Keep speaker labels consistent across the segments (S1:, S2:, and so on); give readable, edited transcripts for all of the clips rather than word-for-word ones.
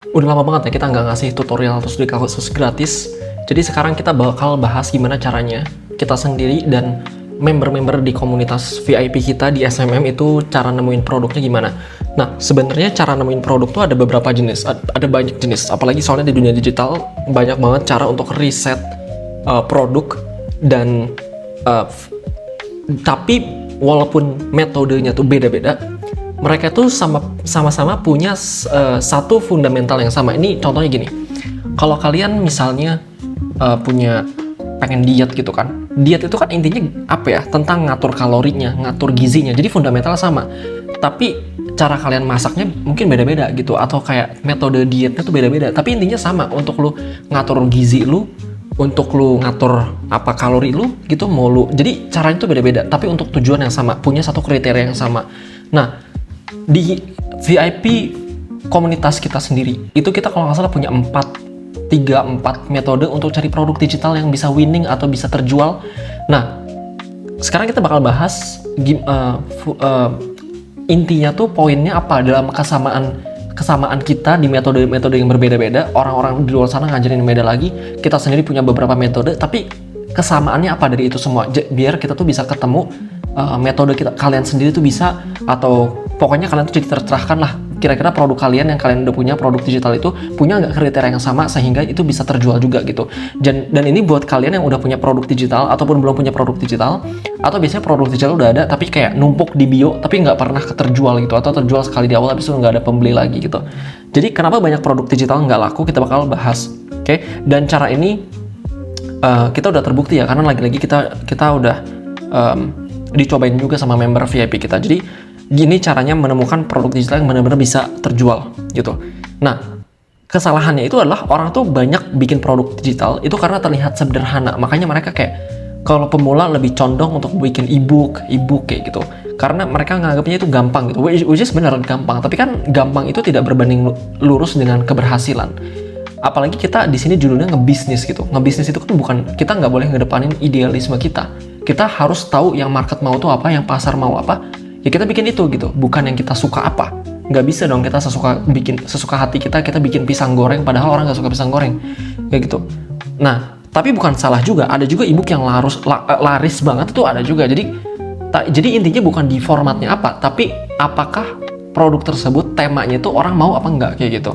S1: Udah lama banget ya kita nggak ngasih tutorial atau studi kasus gratis. Jadi sekarang kita bakal bahas gimana caranya kita sendiri dan member-member di komunitas VIP kita di SMM itu cara nemuin produknya gimana. Nah, sebenarnya cara nemuin produk tuh ada beberapa jenis, ada banyak jenis. Apalagi soalnya di dunia digital banyak banget cara untuk riset produk dan tapi walaupun metodenya tuh beda-beda, mereka tuh sama-sama punya satu fundamental yang sama. Ini contohnya gini, kalau kalian misalnya punya pengen diet gitu kan, diet itu kan intinya apa ya, tentang ngatur kalorinya, ngatur gizinya, jadi fundamental sama, tapi cara kalian masaknya mungkin beda-beda gitu, atau kayak metode dietnya tuh beda-beda, tapi intinya sama, untuk lu ngatur gizi lu, untuk lu ngatur apa kalori lu gitu, mau lu, jadi caranya tuh beda-beda, tapi untuk tujuan yang sama, punya satu kriteria yang sama. Nah, di VIP komunitas kita sendiri itu kita kalau nggak salah punya 4 metode untuk cari produk digital yang bisa winning atau bisa terjual. Nah, sekarang kita bakal bahas intinya tuh poinnya apa dalam kesamaan kita di metode-metode yang berbeda-beda. Orang-orang di luar sana ngajarin beda lagi, kita sendiri punya beberapa metode, tapi kesamaannya apa dari itu semua, biar kita tuh bisa ketemu metode kalian sendiri tuh bisa, atau pokoknya kalian tuh jadi tercerahkan lah, kira-kira produk kalian yang kalian udah punya, produk digital itu punya nggak kriteria yang sama sehingga itu bisa terjual juga gitu. Dan ini buat kalian yang udah punya produk digital ataupun belum punya produk digital, atau biasanya produk digital udah ada tapi kayak numpuk di bio tapi nggak pernah terjual gitu, atau terjual sekali di awal habis itu nggak ada pembeli lagi gitu. Jadi kenapa banyak produk digital nggak laku, kita bakal bahas. Oke? Dan cara ini kita udah terbukti ya, karena lagi-lagi kita udah dicobain juga sama member VIP kita. Jadi gini caranya menemukan produk digital yang benar-benar bisa terjual gitu. Nah, kesalahannya itu adalah orang tuh banyak bikin produk digital itu karena terlihat sederhana. Makanya mereka kayak kalau pemula lebih condong untuk bikin ebook kayak gitu. Karena mereka nganggapnya itu gampang gitu. Which is beneran gampang, tapi kan gampang itu tidak berbanding lurus dengan keberhasilan. Apalagi kita di sini judulnya ngebisnis gitu. Ngebisnis itu kan bukan, kita nggak boleh ngedepanin idealisme kita. Kita harus tahu yang market mau tuh apa, yang pasar mau apa. Ya kita bikin itu gitu, bukan yang kita suka apa. Nggak bisa dong kita sesuka hati kita bikin pisang goreng padahal orang nggak suka pisang goreng kayak gitu. Nah, tapi bukan salah juga, ada juga ebook yang laris banget itu ada juga. Jadi intinya bukan di formatnya apa, tapi apakah produk tersebut temanya itu orang mau apa enggak kayak gitu.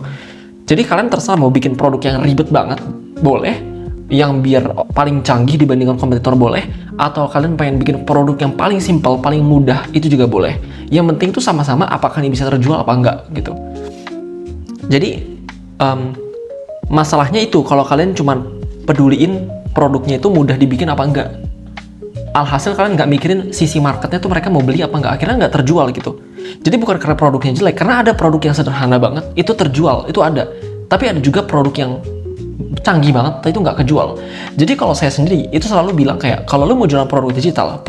S1: Jadi kalian terserah mau bikin produk yang ribet banget, boleh. Yang biar paling canggih dibandingkan kompetitor boleh, atau kalian pengen bikin produk yang paling simple, paling mudah, itu juga boleh. Yang penting tuh sama-sama apakah ini bisa terjual apa enggak gitu. Jadi masalahnya itu kalau kalian cuma peduliin produknya itu mudah dibikin apa enggak, alhasil kalian nggak mikirin sisi marketnya tuh mereka mau beli apa enggak, akhirnya nggak terjual gitu. Jadi bukan karena produknya jelek, karena ada produk yang sederhana banget itu terjual, itu ada. Tapi ada juga produk yang canggih banget, tapi itu nggak kejual. Jadi kalau saya sendiri itu selalu bilang kayak, kalau lu mau jualan produk digital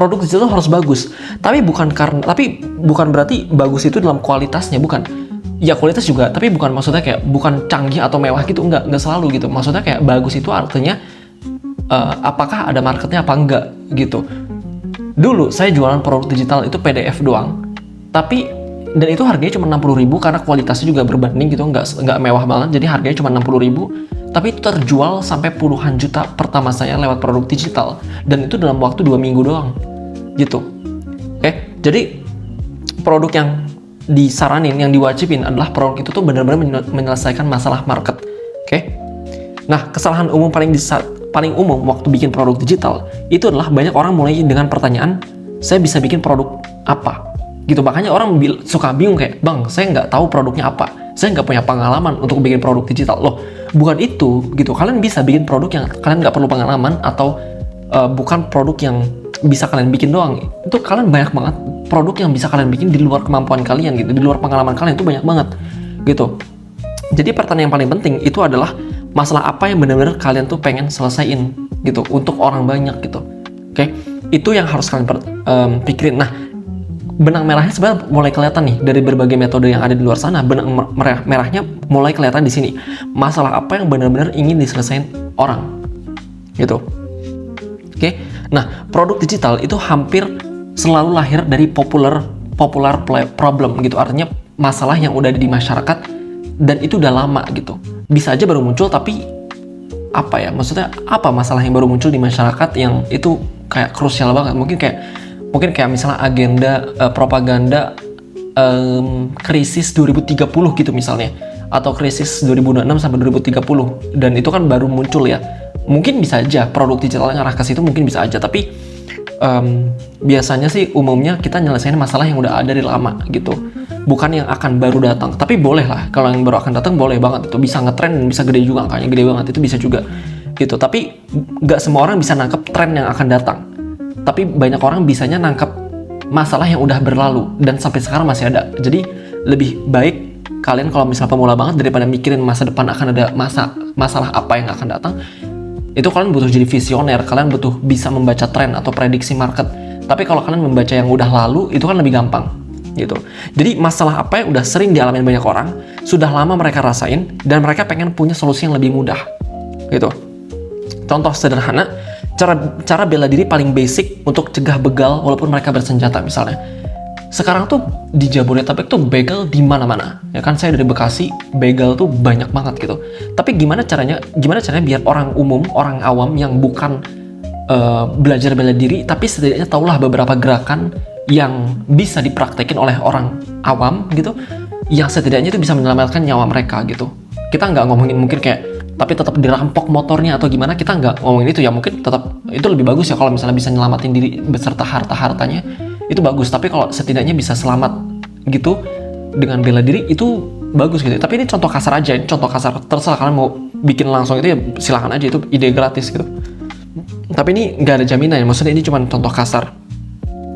S1: harus bagus. Tapi bukan berarti bagus itu dalam kualitasnya, bukan. Ya kualitas juga, tapi bukan maksudnya kayak bukan canggih atau mewah gitu, nggak selalu gitu. Maksudnya kayak bagus itu artinya apakah ada marketnya apa enggak gitu. Dulu saya jualan produk digital itu PDF doang, dan itu harganya cuma 60.000 karena kualitasnya juga berbanding gitu, nggak mewah banget, jadi harganya cuma 60.000, tapi itu terjual sampai puluhan juta pertama saya lewat produk digital, dan itu dalam waktu 2 minggu doang gitu. Oke, jadi produk yang disaranin, yang diwajibin adalah produk itu tuh benar-benar menyelesaikan masalah market. Oke. Nah, kesalahan umum paling umum waktu bikin produk digital itu adalah banyak orang mulai dengan pertanyaan, saya bisa bikin produk apa gitu. Makanya orang suka bingung kayak, bang, saya nggak tahu produknya apa, saya nggak punya pengalaman untuk bikin produk digital. Loh, bukan itu gitu. Kalian bisa bikin produk yang kalian nggak perlu pengalaman, atau bukan produk yang bisa kalian bikin doang. Itu kalian banyak banget produk yang bisa kalian bikin di luar kemampuan kalian gitu, di luar pengalaman kalian, itu banyak banget gitu. Jadi pertanyaan yang paling penting itu adalah masalah apa yang benar-benar kalian tuh pengen selesaiin gitu untuk orang banyak gitu. Oke, itu yang harus kalian pikirin. Nah, benang merahnya sebenarnya mulai kelihatan nih dari berbagai metode yang ada di luar sana. Benang merahnya mulai kelihatan di sini. Masalah apa yang benar-benar ingin diselesaikan orang, gitu. Oke. Nah, produk digital itu hampir selalu lahir dari popular problem gitu. Artinya masalah yang udah ada di masyarakat dan itu udah lama gitu. Bisa aja baru muncul, tapi apa ya, maksudnya apa masalah yang baru muncul di masyarakat yang itu kayak krusial banget. Mungkin kayak misalnya agenda propaganda krisis 2030 gitu misalnya, atau krisis 2026 sampai 2030, dan itu kan baru muncul ya. Mungkin bisa aja produk digital yang arah ke situ, mungkin bisa aja, tapi biasanya sih umumnya kita nyelesain masalah yang udah ada dari lama gitu, bukan yang akan baru datang. Tapi boleh lah, kalau yang baru akan datang boleh banget, itu bisa ngetren dan bisa gede juga, angkanya gede banget, itu bisa juga gitu. Tapi nggak semua orang bisa nangkep tren yang akan datang, tapi banyak orang bisanya nangkep masalah yang udah berlalu dan sampai sekarang masih ada. Jadi lebih baik kalian kalau misalnya pemula banget, daripada mikirin masa depan akan ada masalah apa yang akan datang, itu kalian butuh jadi visioner, kalian butuh bisa membaca tren atau prediksi market. Tapi kalau kalian membaca yang udah lalu, itu kan lebih gampang gitu. Jadi masalah apa yang udah sering dialami banyak orang, sudah lama mereka rasain, dan mereka pengen punya solusi yang lebih mudah gitu. Contoh sederhana, cara bela diri paling basic untuk cegah begal walaupun mereka bersenjata misalnya. Sekarang tuh di Jabodetabek tuh begal di mana-mana. Ya kan, saya dari Bekasi, begal tuh banyak banget gitu. Tapi gimana caranya biar orang umum, orang awam yang bukan belajar bela diri, tapi setidaknya tahulah beberapa gerakan yang bisa dipraktekin oleh orang awam gitu, yang setidaknya itu bisa menyelamatkan nyawa mereka gitu. Kita nggak ngomongin mungkin kayak tapi tetap dirampok motornya atau gimana, kita nggak ngomongin itu ya. Mungkin tetap itu lebih bagus ya kalau misalnya bisa nyelamatin diri beserta harta-hartanya, itu bagus. Tapi kalau setidaknya bisa selamat gitu dengan bela diri, itu bagus gitu. Tapi ini contoh kasar aja, ini contoh kasar, terserah kalian mau bikin langsung itu ya silahkan aja, itu ide gratis gitu. Tapi ini nggak ada jaminan ya, maksudnya ini cuma contoh kasar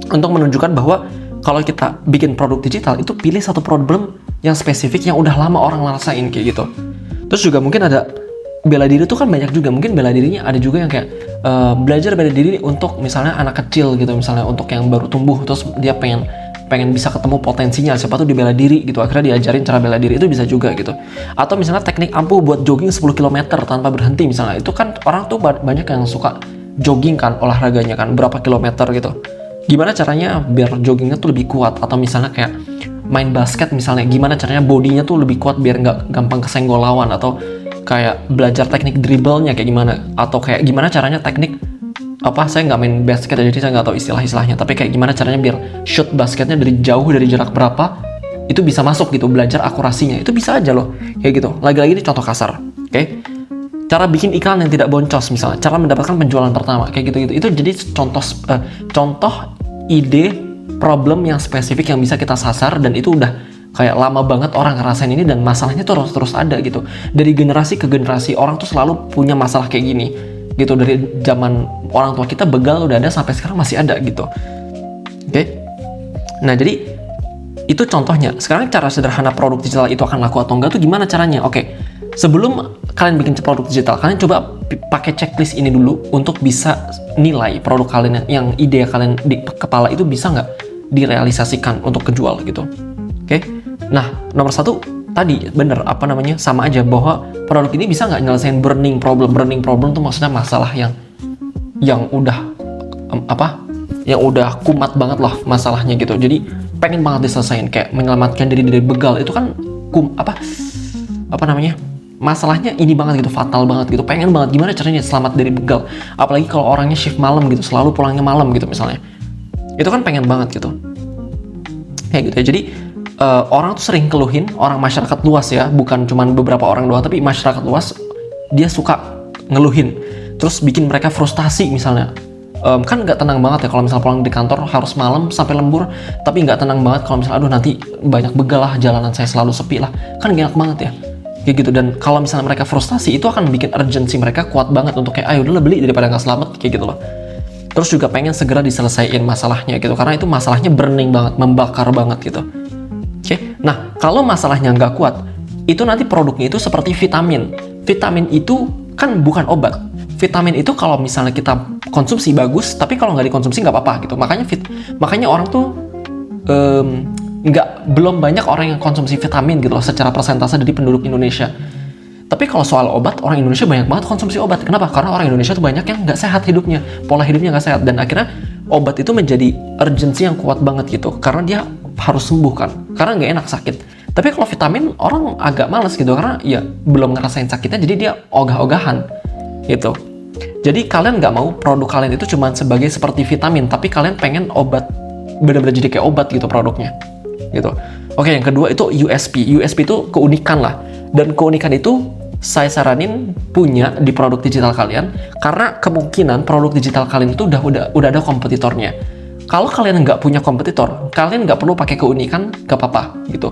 S1: untuk menunjukkan bahwa kalau kita bikin produk digital, itu pilih satu problem yang spesifik yang udah lama orang ngerasain kayak gitu. Terus juga mungkin ada bela diri tuh kan banyak juga, mungkin bela dirinya ada juga yang kayak belajar bela diri untuk misalnya anak kecil gitu, misalnya untuk yang baru tumbuh, terus dia pengen bisa ketemu potensinya, siapa tuh di bela diri gitu, akhirnya diajarin cara bela diri, itu bisa juga gitu. Atau misalnya teknik ampuh buat jogging 10 km tanpa berhenti misalnya, itu kan orang tuh banyak yang suka jogging kan, olahraganya kan berapa kilometer gitu. Gimana caranya biar joggingnya tuh lebih kuat, atau misalnya kayak main basket misalnya, gimana caranya bodinya tuh lebih kuat biar nggak gampang kesenggol lawan, atau kayak belajar teknik dribblenya kayak gimana, atau kayak gimana caranya teknik saya nggak main basket jadi saya nggak tahu istilah-istilahnya, tapi kayak gimana caranya biar shoot basketnya dari jauh, dari jarak berapa itu bisa masuk gitu, belajar akurasinya, itu bisa aja loh kayak gitu. Lagi-lagi ini contoh kasar, oke? Cara bikin iklan yang tidak boncos misalnya, cara mendapatkan penjualan pertama kayak gitu, itu jadi contoh ide problem yang spesifik yang bisa kita sasar, dan itu udah kayak lama banget orang ngerasain ini, dan masalahnya tuh terus ada gitu. Dari generasi ke generasi orang tuh selalu punya masalah kayak gini gitu. Dari zaman orang tua kita begal udah ada, sampai sekarang masih ada gitu. Oke? Nah, jadi itu contohnya. Sekarang cara sederhana produk digital itu akan laku atau enggak tuh gimana caranya? Oke. Sebelum kalian bikin produk digital, kalian coba pakai checklist ini dulu untuk bisa nilai produk kalian yang ide kalian di kepala itu bisa nggak direalisasikan untuk kejual gitu. Oke? Nah, nomor satu tadi bener sama aja bahwa produk ini bisa nggak nyelesain burning problem. Burning problem tuh maksudnya masalah yang udah yang udah kumat banget lah masalahnya gitu. Jadi pengen banget diselesain, kayak menyelamatkan diri dari begal, itu kan masalahnya ini banget gitu, fatal banget gitu, pengen banget gimana caranya selamat dari begal. Apalagi kalau orangnya shift malam gitu, selalu pulangnya malam gitu misalnya, itu kan pengen banget gitu kayak gitu ya. Jadi orang tuh sering keluhin, orang masyarakat luas ya, bukan cuman beberapa orang doang, tapi masyarakat luas dia suka ngeluhin, terus bikin mereka frustasi misalnya. Kan nggak tenang banget ya kalau misalnya pulang di kantor harus malam sampai lembur, tapi nggak tenang banget kalau misalnya aduh nanti banyak begal lah, jalanan saya selalu sepi lah, kan gak enak banget ya kayak gitu. Dan kalau misalnya mereka frustasi, itu akan bikin urgensi mereka kuat banget untuk kayak ayo udah beli daripada nggak selamat kayak gitu loh. Terus juga pengen segera diselesaikan masalahnya gitu, karena itu masalahnya burning banget, membakar banget gitu. Oke? Nah, kalau masalahnya nggak kuat, itu nanti produknya itu seperti vitamin. Vitamin itu kan bukan obat. Vitamin itu kalau misalnya kita konsumsi bagus, tapi kalau nggak dikonsumsi nggak apa-apa gitu. Makanya orang tuh belum banyak orang yang konsumsi vitamin gitu loh secara persentase dari penduduk Indonesia. Tapi kalau soal obat, orang Indonesia banyak banget konsumsi obat. Kenapa? Karena orang Indonesia tuh banyak yang nggak sehat hidupnya, pola hidupnya nggak sehat, dan akhirnya obat itu menjadi urgensi yang kuat banget gitu, karena dia harus sembuh kan, karena nggak enak sakit. Tapi kalau vitamin orang agak males gitu karena ya belum ngerasain sakitnya, jadi dia ogah-ogahan gitu. Jadi kalian nggak mau produk kalian itu cuma sebagai seperti vitamin, tapi kalian pengen obat, benar-benar jadi kayak obat gitu produknya gitu. Oke, yang kedua itu USP. USP itu keunikan lah, dan keunikan itu saya saranin punya di produk digital kalian, karena kemungkinan produk digital kalian itu udah ada kompetitornya. Kalau kalian nggak punya kompetitor, kalian nggak perlu pakai keunikan, nggak apa-apa gitu.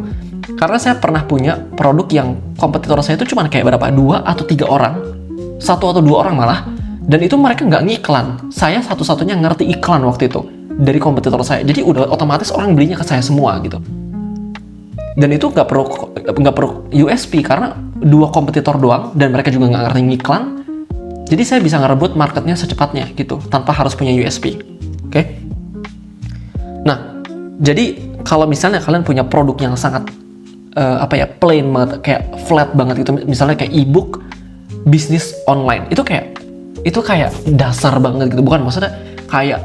S1: Karena saya pernah punya produk yang kompetitor saya itu cuma kayak berapa, 2 atau 3 orang, 1 atau 2 orang malah, dan itu mereka nggak ngiklan. Saya satu-satunya ngerti iklan waktu itu dari kompetitor saya, jadi udah otomatis orang belinya ke saya semua gitu. Dan itu nggak perlu USP karena 2 kompetitor doang, dan mereka juga nggak ngerti ngiklan. Jadi saya bisa ngerebut marketnya secepatnya gitu, tanpa harus punya USP. Oke? Nah, jadi kalau misalnya kalian punya produk yang sangat plain banget, kayak flat banget gitu, misalnya kayak ebook bisnis online, itu kayak dasar banget gitu, bukan maksudnya kayak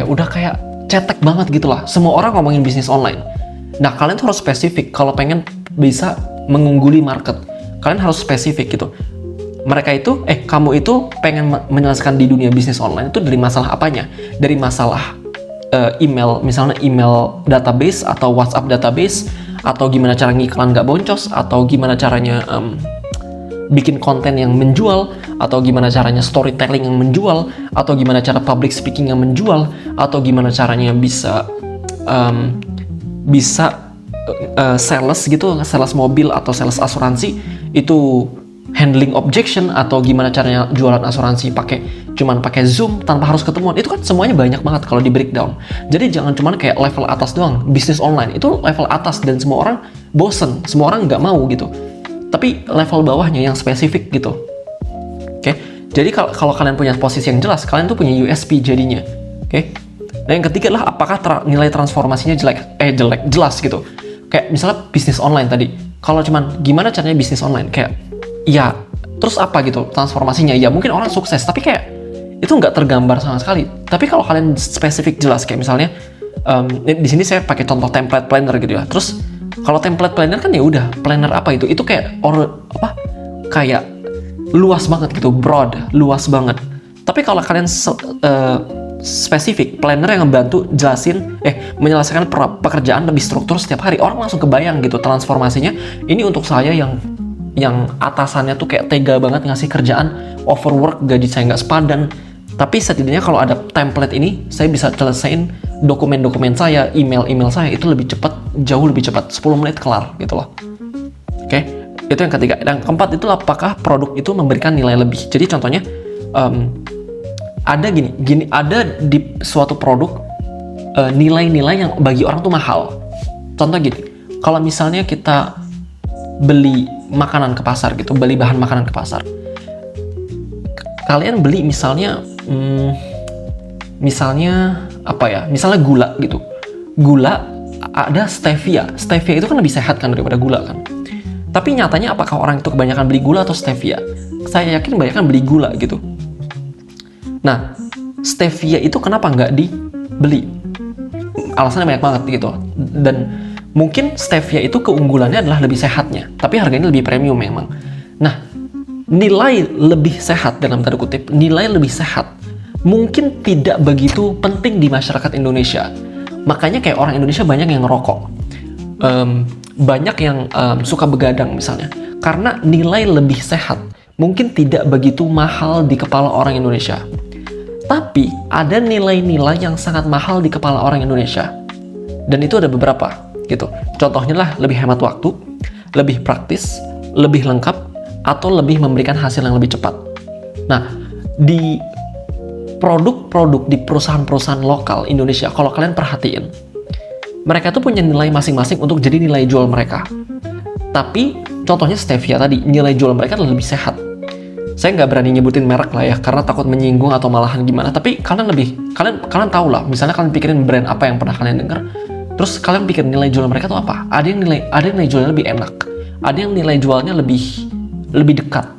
S1: udah kayak cetek banget gitu lah. Semua orang ngomongin bisnis online. Nah, kalian tuh harus spesifik kalau pengen bisa mengungguli market. Kalian harus spesifik gitu. Kamu itu pengen menyelesaikan di dunia bisnis online itu dari masalah apanya? Dari masalah email, misalnya email database atau WhatsApp database, atau gimana cara ngiklan nggak boncos, atau gimana caranya bikin konten yang menjual, atau gimana caranya storytelling yang menjual, atau gimana cara public speaking yang menjual, atau gimana caranya bisa sales gitu, sales mobil atau sales asuransi itu handling objection, atau gimana caranya jualan asuransi cuman pakai Zoom tanpa harus ketemuan. Itu kan semuanya banyak banget kalau di breakdown. Jadi jangan cuman kayak level atas doang. Bisnis online itu level atas dan semua orang bosen, semua orang nggak mau gitu. Tapi level bawahnya yang spesifik gitu. Oke? Jadi kalau kalian punya posisi yang jelas, kalian tuh punya USP jadinya. Oke? Dan yang ketiga adalah apakah nilai transformasinya jelas gitu. Kayak misalnya bisnis online tadi. Kalau cuman gimana caranya bisnis online, kayak ya terus apa gitu transformasinya, ya mungkin orang sukses tapi kayak itu nggak tergambar sama sekali. Tapi kalau kalian spesifik jelas, kayak misalnya di sini saya pakai contoh template planner gitu ya. Terus kalau template planner kan ya udah planner apa itu kayak kayak luas banget gitu, broad, luas banget. Tapi kalau kalian spesifik planner yang membantu menyelesaikan pekerjaan lebih struktur setiap hari, orang langsung kebayang gitu transformasinya. Ini untuk saya yang atasannya tuh kayak tega banget ngasih kerjaan, overwork, gaji saya nggak sepadan. Tapi setidaknya kalau ada template ini, saya bisa selesaiin dokumen-dokumen saya, email saya itu lebih cepat, jauh lebih cepat, 10 menit kelar gitu loh. Oke, itu yang ketiga. Dan keempat itu apakah produk itu memberikan nilai lebih. Jadi contohnya ada di suatu produk nilai-nilai yang bagi orang tuh mahal. Contoh gini, kalau misalnya kita beli makanan ke pasar gitu, beli bahan makanan ke pasar, kalian beli misalnya gula gitu. Gula ada stevia itu kan lebih sehat kan daripada gula kan. Tapi nyatanya apakah orang itu kebanyakan beli gula atau stevia? Saya yakin kebanyakan beli gula gitu. Nah, stevia itu kenapa nggak dibeli? Alasannya banyak banget gitu. Dan mungkin stevia itu keunggulannya adalah lebih sehatnya, tapi harganya lebih premium memang. Nah, nilai lebih sehat dalam tanda kutip, nilai lebih sehat mungkin tidak begitu penting di masyarakat Indonesia. Makanya kayak orang Indonesia banyak yang ngerokok, banyak yang suka begadang misalnya, karena nilai lebih sehat mungkin tidak begitu mahal di kepala orang Indonesia. Tapi ada nilai-nilai yang sangat mahal di kepala orang Indonesia, dan itu ada beberapa gitu. Contohnya lah lebih hemat waktu, lebih praktis, lebih lengkap, atau lebih memberikan hasil yang lebih cepat. Nah, di produk-produk di perusahaan-perusahaan lokal Indonesia, kalau kalian perhatiin, mereka tuh punya nilai masing-masing untuk jadi nilai jual mereka. Tapi contohnya stevia tadi, nilai jual mereka adalah lebih sehat. Saya nggak berani nyebutin merek lah ya, karena takut menyinggung atau malahan gimana. Tapi kalian tahu lah, misalnya kalian pikirin brand apa yang pernah kalian dengar, terus kalian pikir nilai jual mereka tuh apa? Ada yang nilai jualnya lebih enak, ada yang nilai jualnya lebih dekat,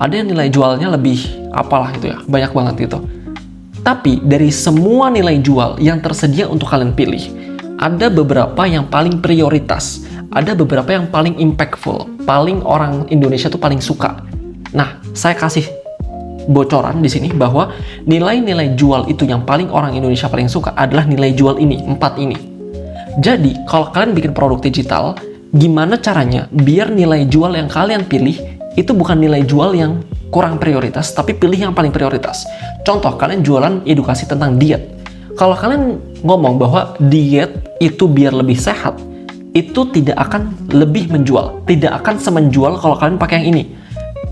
S1: ada yang nilai jualnya lebih apalah gitu ya, banyak banget gitu. Tapi dari semua nilai jual yang tersedia untuk kalian pilih, ada beberapa yang paling prioritas, ada beberapa yang paling impactful, paling orang Indonesia tuh paling suka. Nah, saya kasih bocoran di sini bahwa nilai-nilai jual itu yang paling orang Indonesia paling suka adalah nilai jual ini, 4 ini. Jadi, kalau kalian bikin produk digital, gimana caranya biar nilai jual yang kalian pilih itu bukan nilai jual yang kurang prioritas, tapi pilih yang paling prioritas. Contoh, kalian jualan edukasi tentang diet. Kalau kalian ngomong bahwa diet itu biar lebih sehat, itu tidak akan lebih menjual, tidak akan semenjual kalau kalian pakai yang ini.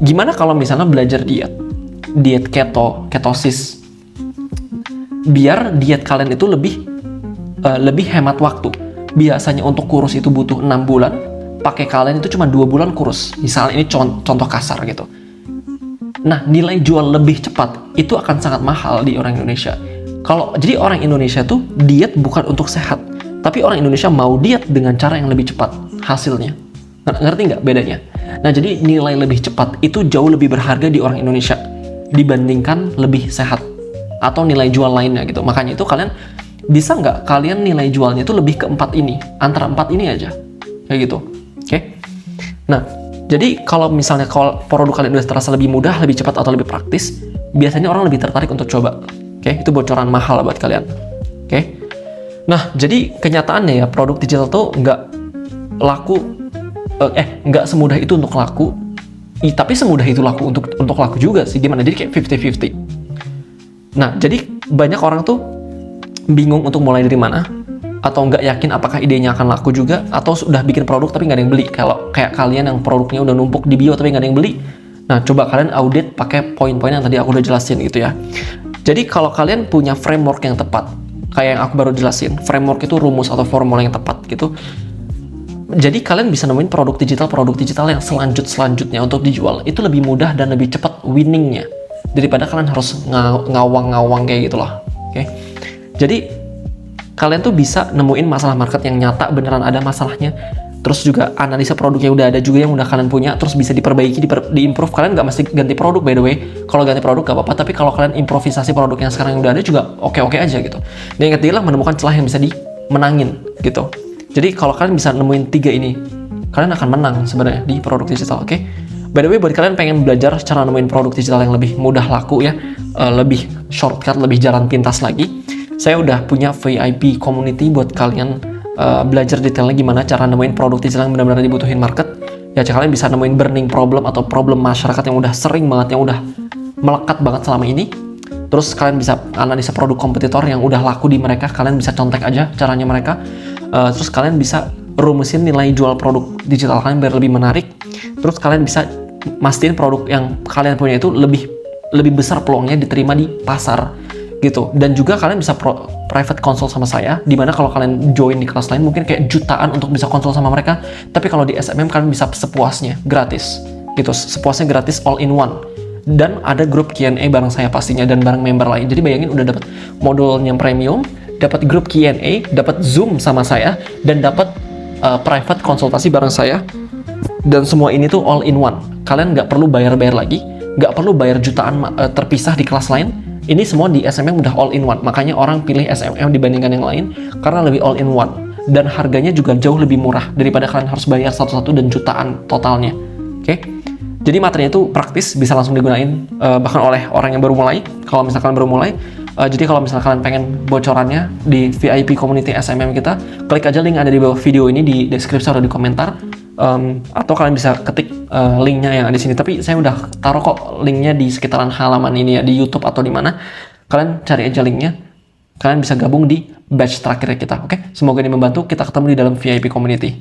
S1: Gimana kalau misalnya belajar diet keto, ketosis, biar diet kalian itu lebih hemat waktu. Biasanya untuk kurus itu butuh 6 bulan, pakai kalian itu cuma 2 bulan kurus. Misalnya ini contoh kasar gitu. Nah, nilai jual lebih cepat itu akan sangat mahal di orang Indonesia. Jadi orang Indonesia tuh diet bukan untuk sehat, tapi orang Indonesia mau diet dengan cara yang lebih cepat hasilnya. Ngerti nggak bedanya? Nah, jadi nilai lebih cepat itu jauh lebih berharga di orang Indonesia dibandingkan lebih sehat atau nilai jual lainnya gitu. Makanya itu kalian bisa nggak kalian nilai jualnya itu lebih ke 4 ini, antara 4 ini aja, kayak gitu. Oke? Nah, jadi kalau misalnya produk kalian udah terasa lebih mudah, lebih cepat atau lebih praktis, biasanya orang lebih tertarik untuk coba. Oke? Itu bocoran mahal buat kalian. Oke? Nah, jadi kenyataannya ya, produk digital tuh nggak semudah itu untuk laku. Tapi semudah itu laku untuk laku juga sih. Gimana? Jadi kayak 50-50. Nah, jadi banyak orang tuh bingung untuk mulai dari mana, atau nggak yakin apakah idenya akan laku juga, atau sudah bikin produk tapi nggak ada yang beli. Kalau kayak kalian yang produknya udah numpuk di bio tapi nggak ada yang beli, nah coba kalian audit pakai poin-poin yang tadi aku udah jelasin gitu ya. Jadi kalau kalian punya framework yang tepat, kayak yang aku baru jelasin, framework itu rumus atau formula yang tepat gitu, jadi kalian bisa nemuin produk digital yang selanjutnya untuk dijual itu lebih mudah dan lebih cepat winningnya daripada kalian harus ngawang-ngawang kayak gitu loh. Oke? Jadi kalian tuh bisa nemuin masalah market yang nyata, beneran ada masalahnya. Terus juga analisa produknya udah ada juga yang udah kalian punya, terus bisa diperbaiki, diimprove. Kalian nggak mesti ganti produk by the way. Kalau ganti produk gak apa-apa, tapi kalau kalian improvisasi produk yang sekarang yang udah ada juga oke-oke aja gitu. Dan yang ketiga lah menemukan celah yang bisa dimenangin gitu. Jadi kalau kalian bisa nemuin 3 ini, kalian akan menang sebenarnya di produk digital, oke? By the way, buat kalian pengen belajar cara nemuin produk digital yang lebih mudah laku ya, lebih shortcut, lebih jalan pintas lagi, saya udah punya VIP community buat kalian belajar detailnya gimana cara nemuin produk digital yang benar-benar dibutuhin market. Ya, kalian bisa nemuin burning problem atau problem masyarakat yang udah sering banget, yang udah melekat banget selama ini. Terus kalian bisa analisa produk kompetitor yang udah laku di mereka, kalian bisa contek aja caranya mereka. Terus kalian bisa rumusin nilai jual produk digital kalian biar lebih menarik. Terus kalian bisa mastiin produk yang kalian punya itu lebih besar peluangnya diterima di pasar gitu. Dan juga kalian bisa private consult sama saya, dimana kalau kalian join di kelas lain mungkin kayak jutaan untuk bisa konsul sama mereka, tapi kalau di SMM kalian bisa sepuasnya, gratis gitu, sepuasnya gratis, all in one. Dan ada grup Q&A bareng saya pastinya, dan bareng member lain. Jadi bayangin udah dapat modulnya premium, dapat grup Q&A, dapat Zoom sama saya, dan dapat private konsultasi bareng saya. Dan semua ini tuh all in one. Kalian nggak perlu bayar-bayar lagi, nggak perlu bayar jutaan terpisah di kelas lain. Ini semua di SMM udah all in one. Makanya orang pilih SMM dibandingkan yang lain karena lebih all in one. Dan harganya juga jauh lebih murah daripada kalian harus bayar satu-satu dan jutaan totalnya. Oke? Jadi materinya itu praktis, bisa langsung digunain bahkan oleh orang yang baru mulai. Kalau misalkan baru mulai, jadi kalau misalkan kalian pengen bocorannya di VIP community SMM kita, klik aja link ada di bawah video ini di deskripsi atau di komentar. Atau kalian bisa ketik linknya yang ada di sini. Tapi saya udah taruh kok linknya di sekitaran halaman ini ya, di YouTube atau di mana. Kalian cari aja linknya. Kalian bisa gabung di batch terakhir kita. Oke? Semoga ini membantu. Kita ketemu di dalam VIP community.